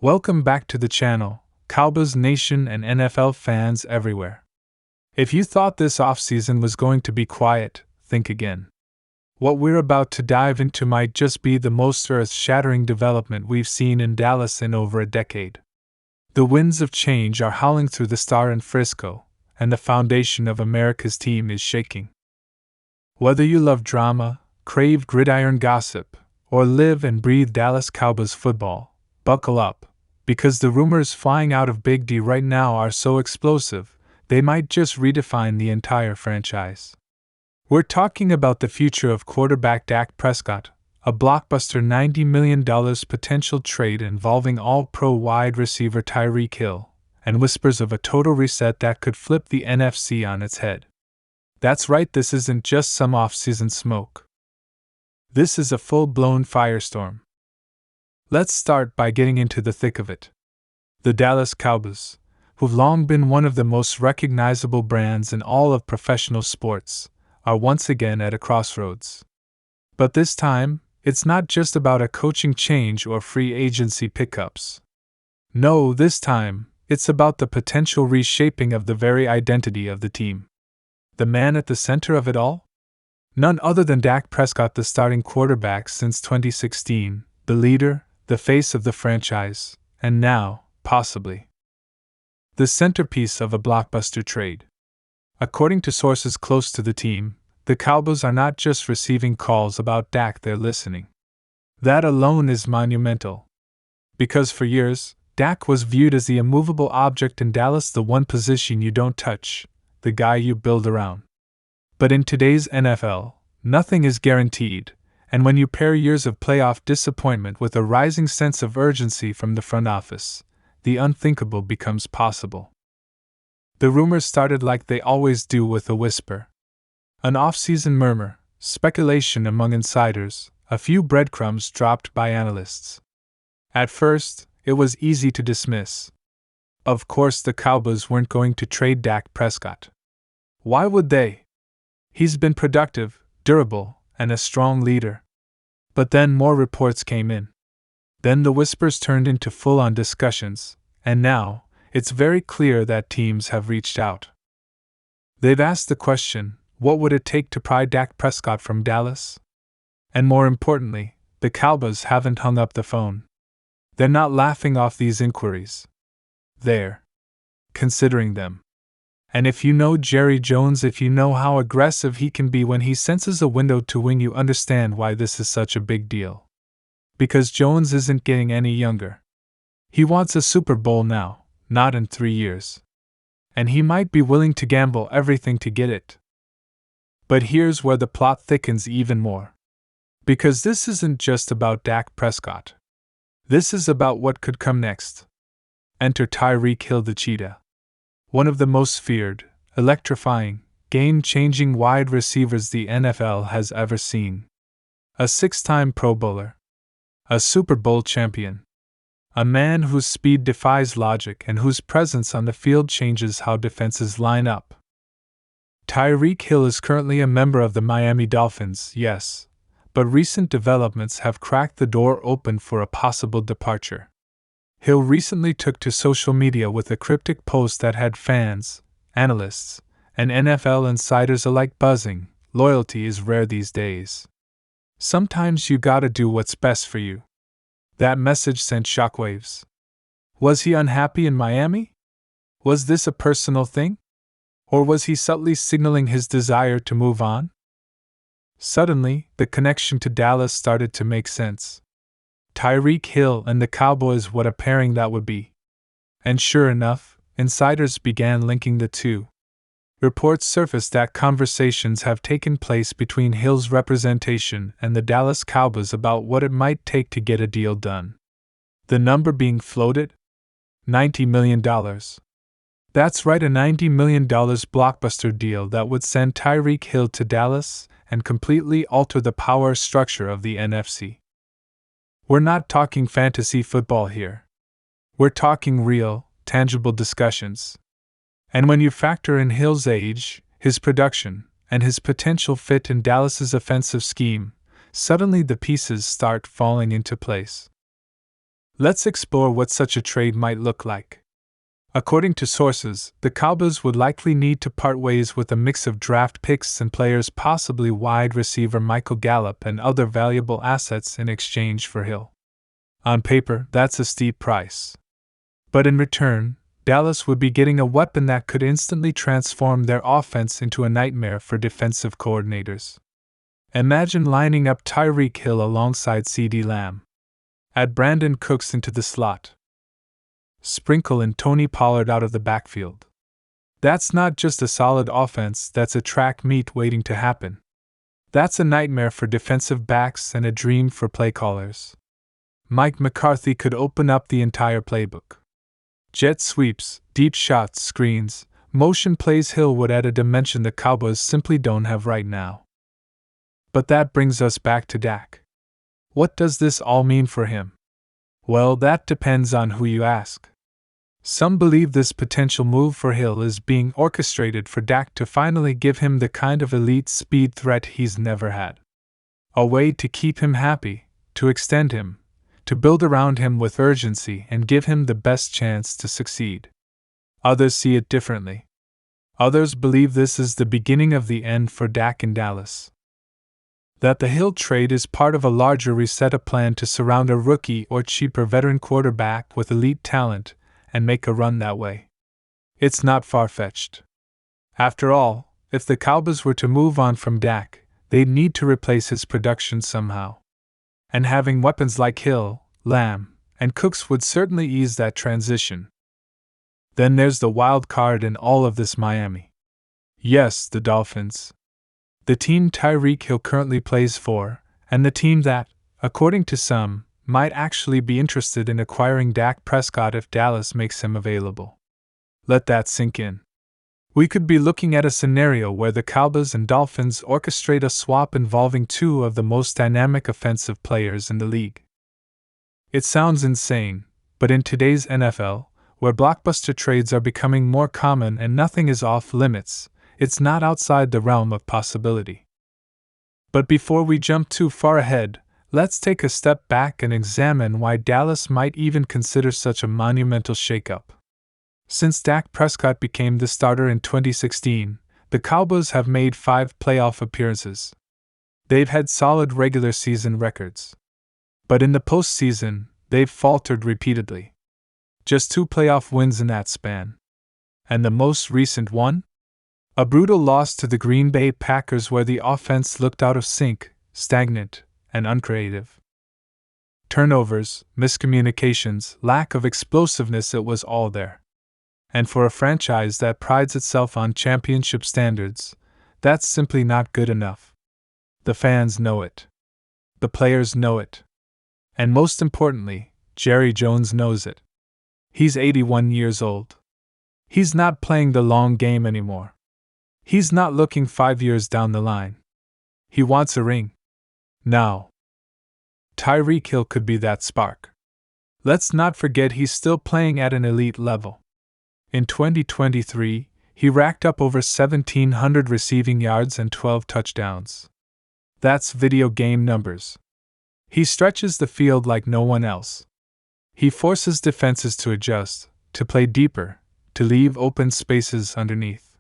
Welcome back to the channel, Cowboys Nation and NFL fans everywhere. If you thought this offseason was going to be quiet, think again. What we're about to dive into might just be the most earth-shattering development we've seen in Dallas in over a decade. The winds of change are howling through the Star in Frisco, and the foundation of America's team is shaking. Whether you love drama, crave gridiron gossip, or live and breathe Dallas Cowboys football, buckle up, because the rumors flying out of Big D right now are so explosive, they might just redefine the entire franchise. We're talking about the future of quarterback Dak Prescott, a blockbuster $90 million potential trade involving all-pro wide receiver Tyreek Hill, and whispers of a total reset that could flip the NFC on its head. That's right, this isn't just some off-season smoke. This is a full-blown firestorm. Let's start by getting into the thick of it. The Dallas Cowboys, who've long been one of the most recognizable brands in all of professional sports, are once again at a crossroads. But this time, it's not just about a coaching change or free agency pickups. No, this time, it's about the potential reshaping of the very identity of the team. The man at the center of it all? None other than Dak Prescott, the starting quarterback since 2016, the leader, the face of the franchise, and now, possibly, the centerpiece of a blockbuster trade. According to sources close to the team, the Cowboys are not just receiving calls about Dak, they're listening. That alone is monumental. Because for years, Dak was viewed as the immovable object in Dallas, the one position you don't touch, the guy you build around. But in today's NFL, nothing is guaranteed, and when you pair years of playoff disappointment with a rising sense of urgency from the front office, the unthinkable becomes possible. The rumors started like they always do, with a whisper. An off-season murmur, speculation among insiders, a few breadcrumbs dropped by analysts. At first, it was easy to dismiss. Of course, the Cowboys weren't going to trade Dak Prescott. Why would they? He's been productive, durable, and a strong leader. But then more reports came in. Then the whispers turned into full-on discussions, and now, it's very clear that teams have reached out. They've asked the question, what would it take to pry Dak Prescott from Dallas? And more importantly, the Cowboys haven't hung up the phone. They're not laughing off these inquiries. They're considering them. And if you know Jerry Jones, if you know how aggressive he can be when he senses a window to win, you understand why this is such a big deal. Because Jones isn't getting any younger. He wants a Super Bowl now, not in 3 years. And he might be willing to gamble everything to get it. But here's where the plot thickens even more. Because this isn't just about Dak Prescott. This is about what could come next. Enter Tyreek Hill, the cheetah. One of the most feared, electrifying, game-changing wide receivers the NFL has ever seen. A 6-time Pro Bowler. A Super Bowl champion. A man whose speed defies logic and whose presence on the field changes how defenses line up. Tyreek Hill is currently a member of the Miami Dolphins, yes, but recent developments have cracked the door open for a possible departure. Hill recently took to social media with a cryptic post that had fans, analysts, and NFL insiders alike buzzing. Loyalty is rare these days. Sometimes you gotta do what's best for you. That message sent shockwaves. Was he unhappy in Miami? Was this a personal thing? Or was he subtly signaling his desire to move on? Suddenly, the connection to Dallas started to make sense. Tyreek Hill and the Cowboys, what a pairing that would be. And sure enough, insiders began linking the two. Reports surfaced that conversations have taken place between Hill's representation and the Dallas Cowboys about what it might take to get a deal done. The number being floated? $90 million. That's right, a $90 million blockbuster deal that would send Tyreek Hill to Dallas and completely alter the power structure of the NFC. We're not talking fantasy football here. We're talking real, tangible discussions. And when you factor in Hill's age, his production, and his potential fit in Dallas's offensive scheme, suddenly the pieces start falling into place. Let's explore what such a trade might look like. According to sources, the Cowboys would likely need to part ways with a mix of draft picks and players, possibly wide receiver Michael Gallup and other valuable assets in exchange for Hill. On paper, that's a steep price. But in return, Dallas would be getting a weapon that could instantly transform their offense into a nightmare for defensive coordinators. Imagine lining up Tyreek Hill alongside CeeDee Lamb. Add Brandon Cooks into the slot. Sprinkle in Tony Pollard out of the backfield. That's not just a solid offense, that's a track meet waiting to happen. That's a nightmare for defensive backs and a dream for play callers. Mike McCarthy could open up the entire playbook. Jet sweeps, deep shots, screens, motion plays. Hill would add a dimension the Cowboys simply don't have right now. But that brings us back to Dak. What does this all mean for him? Well, that depends on who you ask. Some believe this potential move for Hill is being orchestrated for Dak to finally give him the kind of elite speed threat he's never had. A way to keep him happy, to extend him, to build around him with urgency and give him the best chance to succeed. Others see it differently. Others believe this is the beginning of the end for Dak in Dallas. That the Hill trade is part of a larger reset plan to surround a rookie or cheaper veteran quarterback with elite talent and make a run that way. It's not far-fetched. After all, if the Cowboys were to move on from Dak, they'd need to replace his production somehow. And having weapons like Hill, Lamb, and Cooks would certainly ease that transition. Then there's the wild card in all of this: Miami. Yes, the Dolphins. The team Tyreek Hill currently plays for, and the team that, according to some, might actually be interested in acquiring Dak Prescott if Dallas makes him available. Let that sink in. We could be looking at a scenario where the Cowboys and Dolphins orchestrate a swap involving two of the most dynamic offensive players in the league. It sounds insane, but in today's NFL, where blockbuster trades are becoming more common and nothing is off limits, it's not outside the realm of possibility. But before we jump too far ahead, let's take a step back and examine why Dallas might even consider such a monumental shakeup. Since Dak Prescott became the starter in 2016, the Cowboys have made 5 playoff appearances. They've had solid regular season records. But in the postseason, they've faltered repeatedly. Just 2 playoff wins in that span. And the most recent one? A brutal loss to the Green Bay Packers where the offense looked out of sync, stagnant, and uncreative. Turnovers, miscommunications, lack of explosiveness, it was all there. And for a franchise that prides itself on championship standards, that's simply not good enough. The fans know it. The players know it. And most importantly, Jerry Jones knows it. He's 81 years old. He's not playing the long game anymore. He's not looking 5 years down the line. He wants a ring. Now. Tyreek Hill could be that spark. Let's not forget he's still playing at an elite level. In 2023, he racked up over 1,700 receiving yards and 12 touchdowns. That's video game numbers. He stretches the field like no one else. He forces defenses to adjust, to play deeper, to leave open spaces underneath.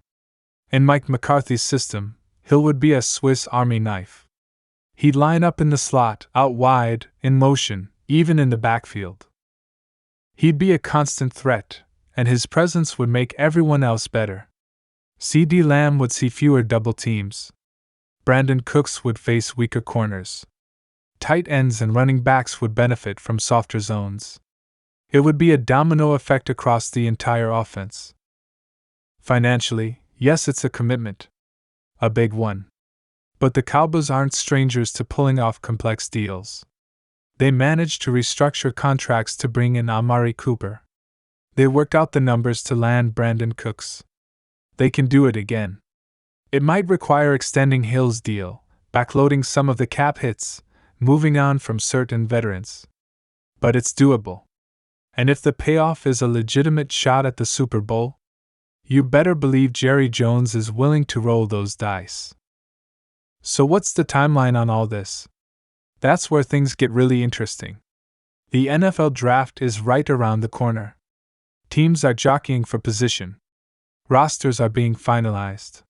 In Mike McCarthy's system, Hill would be a Swiss Army knife. He'd line up in the slot, out wide, in motion, even in the backfield. He'd be a constant threat, and his presence would make everyone else better. CeeDee Lamb would see fewer double teams. Brandon Cooks would face weaker corners. Tight ends and running backs would benefit from softer zones. It would be a domino effect across the entire offense. Financially, yes, it's a commitment. A big one. But the Cowboys aren't strangers to pulling off complex deals. They managed to restructure contracts to bring in Amari Cooper. They worked out the numbers to land Brandon Cooks. They can do it again. It might require extending Hill's deal, backloading some of the cap hits, moving on from certain veterans. But it's doable. And if the payoff is a legitimate shot at the Super Bowl, you better believe Jerry Jones is willing to roll those dice. So what's the timeline on all this? That's where things get really interesting. The NFL draft is right around the corner. Teams are jockeying for position. Rosters are being finalized.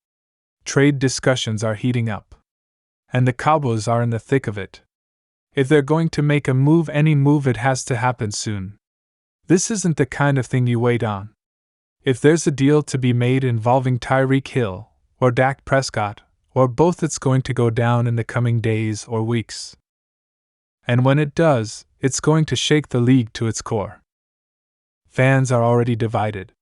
Trade discussions are heating up. And the Cowboys are in the thick of it. If they're going to make a move, any move, it has to happen soon. This isn't the kind of thing you wait on. If there's a deal to be made involving Tyreek Hill, or Dak Prescott, or both, it's going to go down in the coming days or weeks. And when it does, it's going to shake the league to its core. Fans are already divided.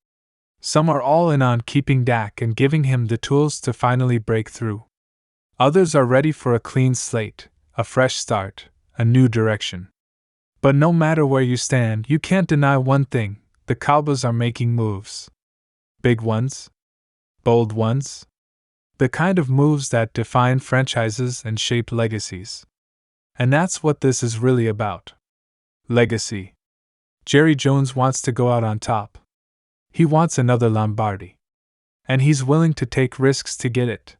Some are all in on keeping Dak and giving him the tools to finally break through. Others are ready for a clean slate, a fresh start, a new direction. But no matter where you stand, you can't deny one thing: the Cowboys are making moves. Big ones? Bold ones? The kind of moves that define franchises and shape legacies. And that's what this is really about. Legacy. Jerry Jones wants to go out on top. He wants another Lombardi. And he's willing to take risks to get it.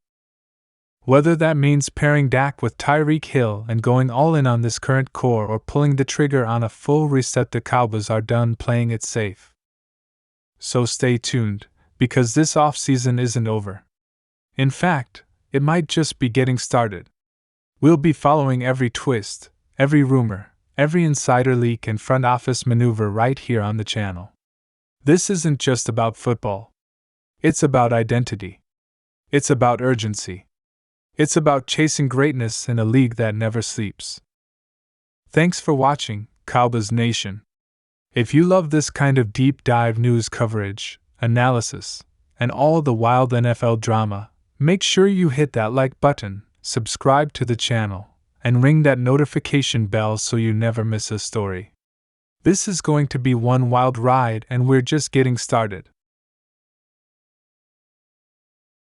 Whether that means pairing Dak with Tyreek Hill and going all in on this current core, or pulling the trigger on a full reset, the Cowboys are done playing it safe. So stay tuned, because this offseason isn't over. In fact, it might just be getting started. We'll be following every twist, every rumor, every insider leak and front office maneuver right here on the channel. This isn't just about football. It's about identity. It's about urgency. It's about chasing greatness in a league that never sleeps. Thanks for watching, Cowboys Nation. If you love this kind of deep dive news coverage, analysis, and all the wild NFL drama, make sure you hit that like button, subscribe to the channel, and ring that notification bell so you never miss a story. This is going to be one wild ride, and we're just getting started.